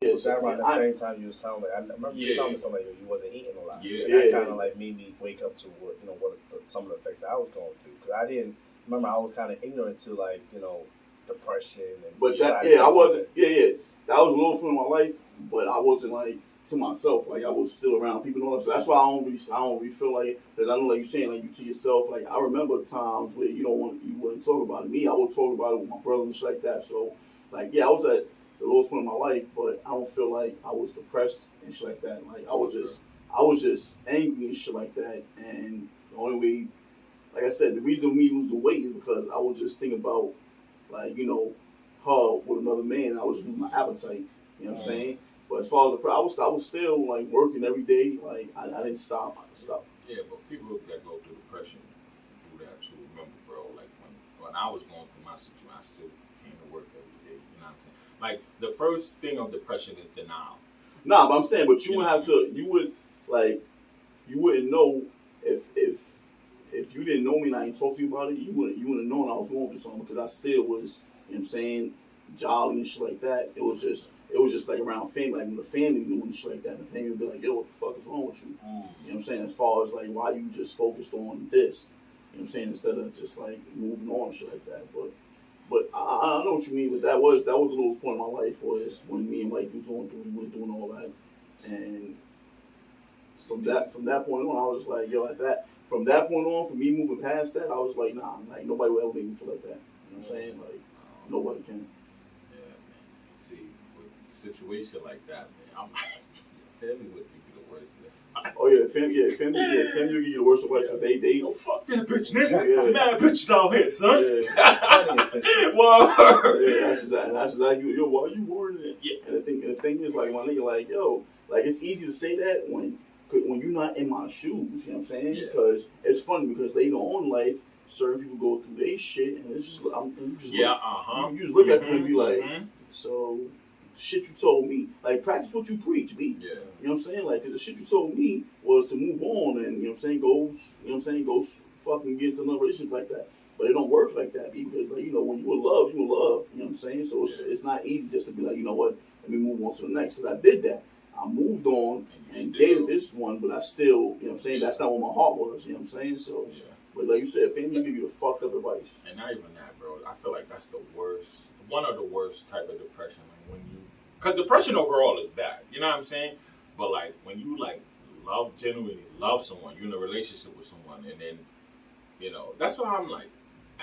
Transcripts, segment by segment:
Yeah, was that around the same time you was telling me? I remember you telling me something like you wasn't eating a lot. Yeah, and that kind of like made me wake up to what some of the effects that I was going through because I didn't remember I was kind of ignorant to like depression and. But that I wasn't. That was a little point in my life, but I wasn't like to myself. Like I was still around people and all that. So that's why I don't really feel like because I know like you're saying like you to yourself. Like I remember times where you wouldn't talk about it. Me, I would talk about it with my brother and shit like that. So like I was at the lowest point in my life, but I don't feel like I was depressed and shit like that. Like I was just angry and shit like that. And the only way, like I said, the reason me losing weight is because I was just thinking about like her with another man. I was losing my appetite. You know what I'm saying? But as far as I was still like working every day. Like I didn't stop. I didn't stop. Yeah, but people that go through depression do that too. Remember, bro, like when I was going through my situation, I still came to work every day. You know what I'm saying? Like the first thing of depression is denial. Nah, but I'm saying, but you would have to. You would like. You wouldn't know if you didn't know me and I didn't talk to you about it. You wouldn't know I was going through something because I still was. You know what I'm saying? Jolly and shit like that. It was just like around family, like when the family knew and shit like that. The family would be like, "Yo, what the fuck is wrong with you?" You know what I'm saying? As far as like why you just focused on this. You know what I'm saying? Instead of just like moving on and shit like that. But I know what you mean. But that was the lowest point in my life was when me and Mike was going through, we went doing all that, and from that point on, I was like, yo, from that point on, for me moving past that, I was like, nah, like nobody will ever make me feel like that. You know what I'm saying? Like nobody can. Yeah, man. See, with a situation like that, man, I'm family would give you the worst. Oh yeah, family will give you the worst advice because they yo, fuck that bitch, nigga. There's mad bitches out here, son. That's exactly. Yo, why are you worrying it? Yeah. And the thing is, like my nigga, like yo, like it's easy to say that when you're not in my shoes. You know what I'm saying? Yeah. Because it's funny because they know in life certain people go through their shit and it's just you just look at them and be like, so shit you told me, like practice what you preach, B. Yeah. You know what I'm saying? Like, cause the shit you told me was to move on and, you know what I'm saying, go fucking get into another relationship like that. But it don't work like that, B, because, like, when you in love, you in love. You know what I'm saying? So it's not easy just to be like, you know what, let me move on to the next. Because I did that. I moved on and dated this one, but I still, you know what I'm saying, that's not what my heart was, you know what I'm saying? So, but like you said, family give you the fucked up advice. And not even that, bro. I feel like that's the worst, one of the worst type of depression. Like when you, because depression overall is bad, you know what I'm saying? But like when you like genuinely love someone, you're in a relationship with someone, and then, that's why I'm like,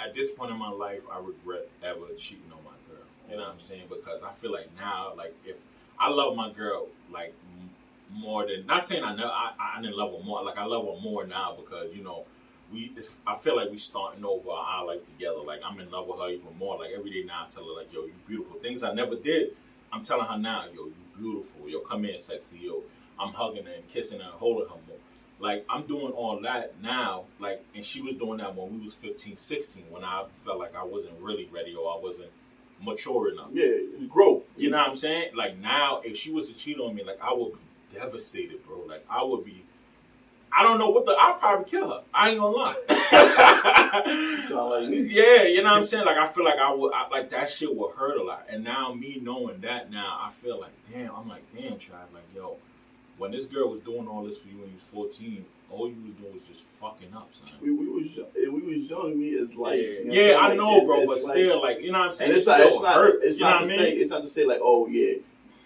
at this point in my life, I regret ever cheating on my girl. You know what I'm saying? Because I feel like now, like if I love my girl, like more than, not saying I didn't love her more, like I love her more now because, I feel like we starting over our life together. Like I'm in love with her even more. Like every day now I tell her like, yo, you beautiful. Things I never did, I'm telling her now, yo, you beautiful. Yo, come in sexy. Yo, I'm hugging her and kissing her and holding her more. Like I'm doing all that now, like, and she was doing that when we was 15, 16, when I felt like I wasn't really ready or I wasn't mature enough. Yeah, it's growth. You know what I'm saying? Like now, if she was to cheat on me, like I would be devastated, bro. Like I would be, I don't know I'd probably kill her. I ain't gonna lie. You sound like me. Yeah, you know what I'm saying? Like I feel like like that shit would hurt a lot. And now me knowing that now, I feel like, damn, Trav, like, yo, when this girl was doing all this for you when you was 14, all you was doing was just fucking up, son. We was young, me as life. Yeah, I know, bro, but still, like, you know what I'm saying? It's not to say like, oh yeah,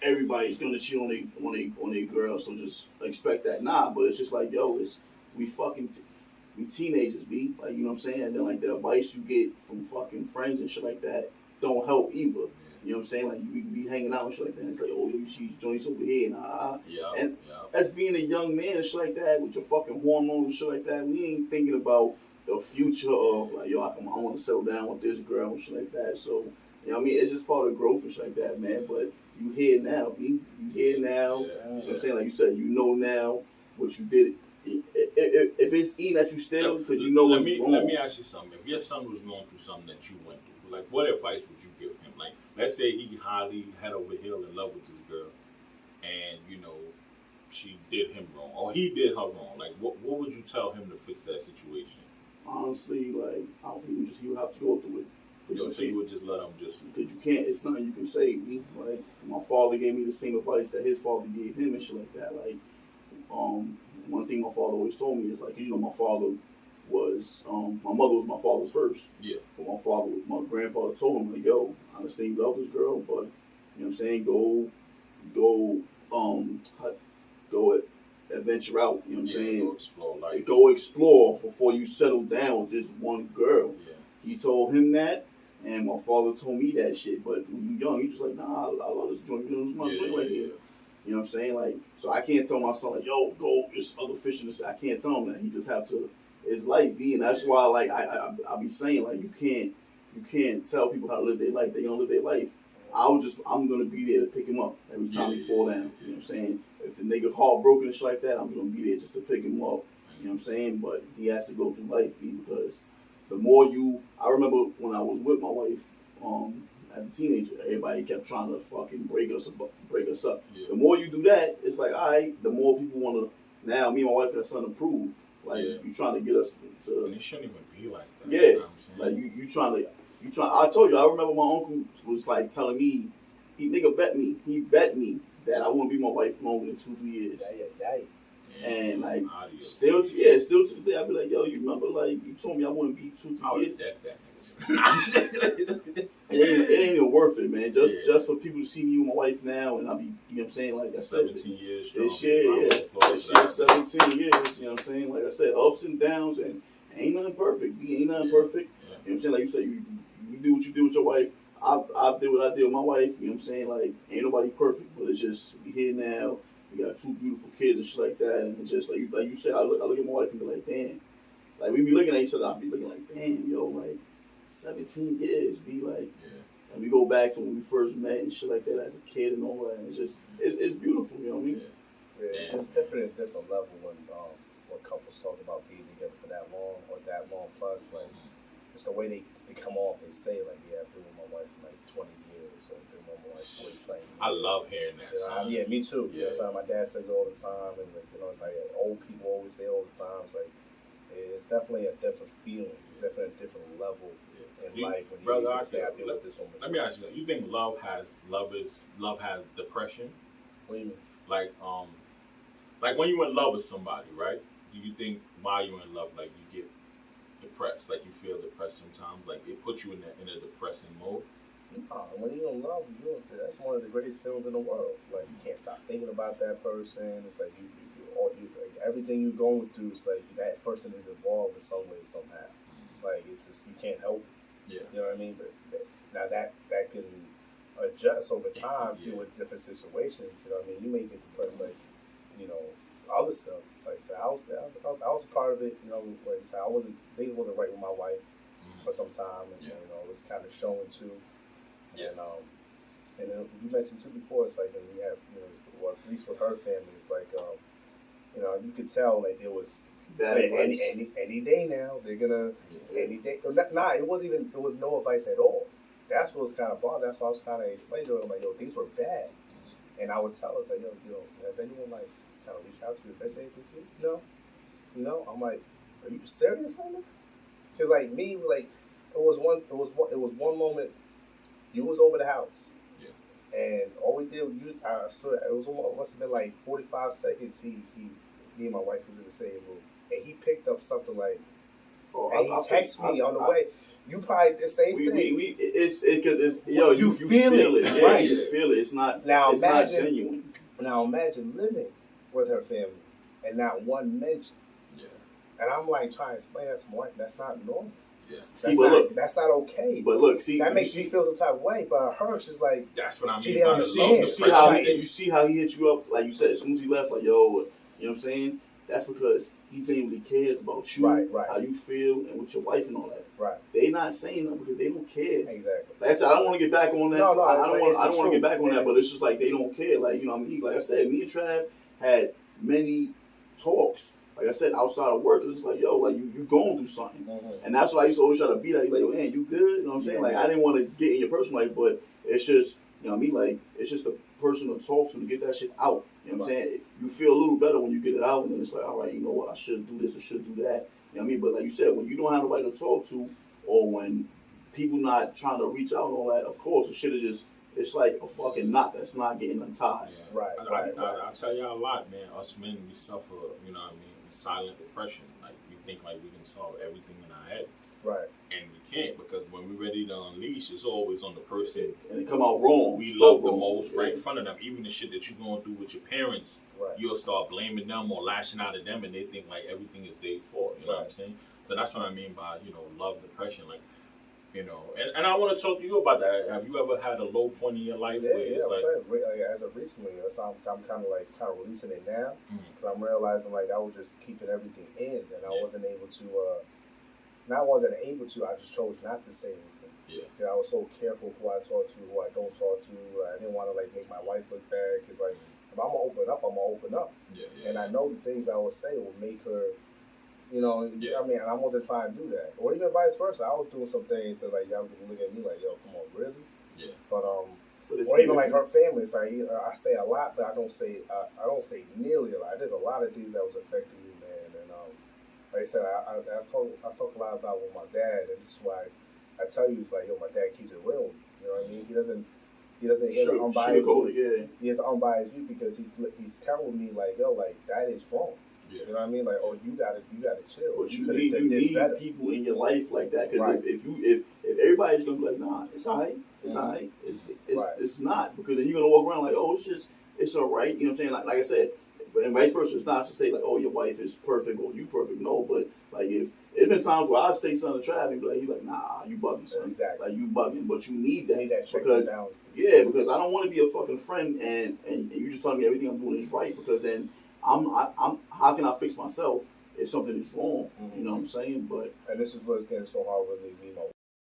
everybody's gonna cheat on a girl, so just expect that. Nah, but it's just like, yo, we teenagers, be like, you know what I'm saying? And then like the advice you get from fucking friends and shit like that don't help either. You know what I'm saying? Like you be hanging out and shit like that. And it's like, oh, you see joints over here, and as being a young man and shit like that with your fucking hormones and shit like that, we ain't thinking about the future of like, yo, I want to settle down with this girl and shit like that. So, you know what I mean? It's just part of growth and shit like that, man. But you here now, B. You here now. You know what I'm saying? Like you said, you know now what you did. If it's eating at you still, because you know what's wrong. Let me ask you something. If your son was going through something that you went through, like what advice would you give him? Like, let's say he highly head over heels in love with this girl, and she did him wrong, or he did her wrong. Like, what would you tell him to fix that situation? Honestly, like, I don't think he would have to go through it. So you would just let them just... Because you can't, it's nothing you can say. Like, my father gave me the same advice that his father gave him and shit like that. Like, one thing my father always told me is like, my father was, my mother was my father's first. Yeah. But my grandfather told him, like, yo, I understand you love this girl, but, you know what I'm saying, go adventure out, you know what I'm saying? Go explore life. Go explore before you settle down with this one girl. Yeah. He told him that, and my father told me that shit. But when you're young, you're just like, nah, I love this joint. This is my joint right here. You know what I'm saying? Like, so I can't tell my son, like, yo, go, there's other fish in the sea. I can't tell him that. He just have to, his life be. And that's why, like, I be saying, like, you can't tell people how to live their life. They don't live their life. I'm going to be there to pick him up every time he fall down. You know what I'm saying? If the nigga heartbroken and shit like that, I'm going to be there just to pick him up. You know what I'm saying? But he has to go through life, because the more I remember when I was with my wife, as a teenager, everybody kept trying to fucking break us up. Yeah. The more you do that, it's like, all right, the more people want to, now me and my wife got something to prove. Like, you trying to get us to. And it shouldn't even be like that. Yeah. You know what I'm like, you trying. I told you, I remember my uncle was like telling me, he bet me that I wouldn't be my wife longer than 2-3 years. Yeah. And like, still to this day, I'd be like, yo, you remember, like, you told me I wouldn't be 2-3 years. It ain't even worth it, man. Just for people to see me with my wife now, and I'll be, you know what I'm saying? Like I said, 17 years. This year, 17 years. You know what I'm saying? Like I said, ups and downs, and ain't nothing perfect. Ain't nothing perfect. You know what I'm saying? Like you said, you do what you do with your wife. I did what I did with my wife. You know what I'm saying? Like, ain't nobody perfect, but it's just, we here now. We got 2 beautiful kids and shit like that, and it's just like you said, I look at my wife and be like, damn. Like, we be looking at each other, I be looking like, damn, yo, like 17 years, be like, and we go back to when we first met and shit like that as a kid and all that, and it's just, it's beautiful, you know what I mean? Yeah. It's different level when couples talk about being together for that long or that long plus, like, it's the way they come off, they say, like, yeah, I've been with my wife for like 20 years, or I've been with my wife 40 something years. I love hearing that. Yeah, me too. Yeah. That's how my dad says all the time, and like, it's like old people always say all the time. It's like, it's definitely a different feeling, definitely a different level in life when you say, I've been with this woman. Let me ask you, you think love has depression? What do you mean? Like when you're in love with somebody, right? Do you think while you're in love, like, you get depressed, like you feel depressed sometimes, like it puts you in a depressing mode? When you're in love, that's one of the greatest feelings in the world. Like, you can't stop thinking about that person. It's like like, everything you're going through, it's like that person is involved in some way, somehow. Like, it's just, you can't help it. Yeah. You know what I mean? But now that can adjust over time with different situations. You know what I mean? You may get depressed, like, other stuff. Like I said, I was a part of it. Like I said, things wasn't right with my wife for some time, and it was kind of showing too. Yeah. And then you mentioned too before, it's like, we have, at least with her family, it's like, you could tell, like, there was any day now they're gonna any day. It was no advice at all. That's what was kind of bothered. That's why I was kind of explaining to her, like, yo, things were bad, and I would tell her, like, yo, has anyone like kind of reached out to you, if anything to you? No. I'm like, are you serious, woman? Because like me, like, it was one moment. You was over the house, and all we did, must have been like 45 seconds. Me and my wife was in the same room, and he picked up something like, and he texted me on the way. You probably the same thing. It's because you feel it, yeah, right? You feel it. It's not. Now it's imagine, not genuine. Now imagine living with her family and not one mention. Yeah. And I'm like trying to explain that to my wife. That's not normal. Yeah. That's not okay. But look, that makes me feel some type of way. But her, she's like, that's what I mean. She didn't understand. You see how he hit you up, like you said, as soon as he left, like, yo, you know what I'm saying? That's because he genuinely cares about you, right. how you feel, and with your wife and all that. Right. They not saying that because they don't care. Exactly. Like I said, I don't want to get back on that. No, I don't want to get back on that, but it's just like they don't care. Like, you know what I mean? Like I said, me and Trav had many talks. Like I said, outside of work, it's like, yo, like you going through something. Mm-hmm. And that's why I used to always try to beat at you, like, yo, man, you good? You know what I'm saying? Like, I didn't want to get in your personal life, but it's just, you know what I mean? Like, it's just a person to talk to get that shit out. You know what I'm saying? You feel a little better when you get it out, and then it's like, all right, you know what? I should do this or should do that. You know what I mean? But like you said, when you don't have nobody to talk to, or when people not trying to reach out and all that, of course, the shit is just, it's like a fucking knot that's not getting untied. Yeah. I tell y'all a lot, man. Us men, we suffer, you know what I mean, silent depression. Like, we think like we can solve everything in our head. Right. And we can't, because when we're ready to unleash, it's always on the person. And it come out wrong. We so love the wrong. most right in front of them. Even the shit that you're going through with your parents, right. You'll start blaming them or lashing out at them, and they think like everything is their fault. You know what I'm saying? So that's what I mean by, you know, love, depression. Like, you know, and I want to talk to you about that. Have you ever had a low point in your life? Yeah, where yeah. it's I'm like, saying, as of recently, I'm kind of releasing it now, because I'm realizing like I was just keeping everything in, and I wasn't able to. Not wasn't able to. I just chose not to say anything. Yeah. Because I was so careful who I talk to, who I don't talk to. I didn't want to like make my wife look bad, because like if I'm gonna open up, I'm gonna open up. Yeah, and I know the things I would say will make her. You know, I mean, and I wasn't trying to do that. Or even vice versa. I was doing some things that, like, y'all would look at me like, yo, come on, really? Yeah. But, or even like her family. It's like, I say a lot, but I don't say nearly a lot. There's a lot of things that was affecting me, man. And, like I said, I talk a lot about with my dad, and this is why I tell you, it's like, yo, my dad keeps it real with me. You know what I mean? He doesn't he has an unbiased view. He has an unbiased view, because he's telling me like, yo, like, that is wrong. Yeah. You know what I mean? Like, oh, you gotta chill. But you need people in your life like that, because if everybody's gonna be like, nah, it's alright, it's alright, it's not, because then you're gonna walk around like, oh, it's alright. You know what I'm saying? Like I said, and vice versa. It's not to say like, oh, your wife is perfect or you perfect. No, but like if it's been times where I say something to Trav and be like, you like, nah, you bugging, son. Exactly. Like, you bugging, but you need that, because because I don't want to be a fucking friend and you just telling me everything I'm doing is right, because then I'm how can I fix myself if something is wrong? You know what I'm saying? But and this is what's getting so hard with me and my